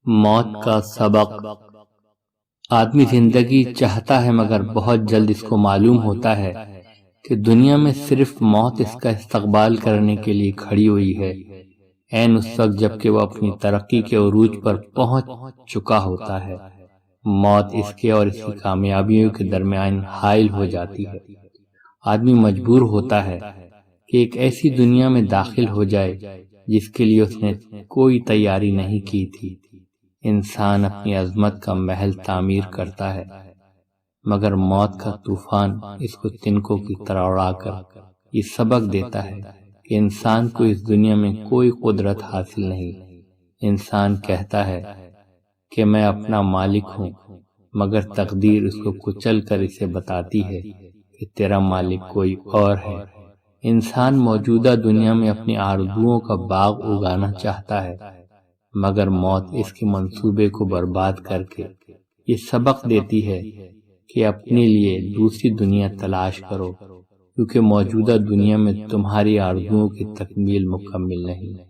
موت کا سبق۔ آدمی زندگی چاہتا ہے مگر بہت جلد اس کو معلوم ہوتا ہے کہ دنیا میں صرف موت اس کا استقبال کرنے کے لیے کھڑی ہوئی ہے، عین اس وقت جب کہ وہ اپنی ترقی کے عروج پر پہنچ چکا ہوتا ہے۔ موت اس کے اور اس کی کامیابیوں کے درمیان حائل ہو جاتی ہے۔ آدمی مجبور ہوتا ہے کہ ایک ایسی دنیا میں داخل ہو جائے جس کے لیے اس نے کوئی تیاری نہیں کی تھی۔ انسان اپنی عظمت کا محل تعمیر کرتا ہے، مگر موت کا طوفان اس کو تنکوں کی طرح اڑا کر یہ سبق دیتا ہے کہ انسان کو اس دنیا میں کوئی قدرت حاصل نہیں۔ انسان کہتا ہے کہ میں اپنا مالک ہوں، مگر تقدیر اس کو کچل کر اسے بتاتی ہے کہ تیرا مالک کوئی اور ہے۔ انسان موجودہ دنیا میں اپنی آرزوؤں کا باغ اگانا چاہتا ہے، مگر موت اس کے منصوبے کو برباد کر کے یہ سبق دیتی ہے کہ اپنے لیے دوسری دنیا تلاش کرو، کیونکہ موجودہ دنیا میں تمہاری آرزوؤں کی تکمیل مکمل نہیں۔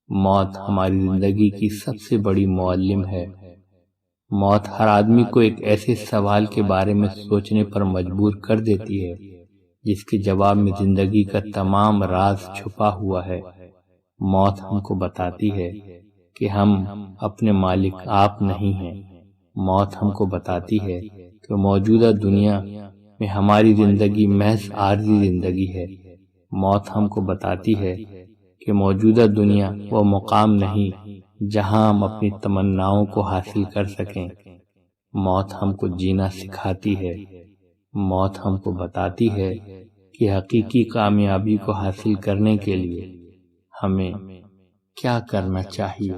موت ہماری زندگی کی سب سے بڑی معلم ہے۔ موت ہر آدمی کو ایک ایسے سوال کے بارے میں سوچنے پر مجبور کر دیتی ہے جس کے جواب میں زندگی کا تمام راز چھپا ہوا ہے۔ موت ہم کو بتاتی ہے کہ ہم اپنے مالک آپ نہیں ہیں۔ موت ہم کو بتاتی ہے کہ موجودہ دنیا میں ہماری زندگی محض عارضی زندگی ہے۔ موت ہم کو بتاتی ہے کہ موجودہ دنیا وہ مقام نہیں جہاں ہم اپنی تمناؤں کو حاصل کر سکیں۔ موت ہم کو جینا سکھاتی ہے۔ موت ہم کو بتاتی ہے کہ حقیقی کامیابی کو حاصل کرنے کے لیے ہمیں کیا کرنا چاہیے۔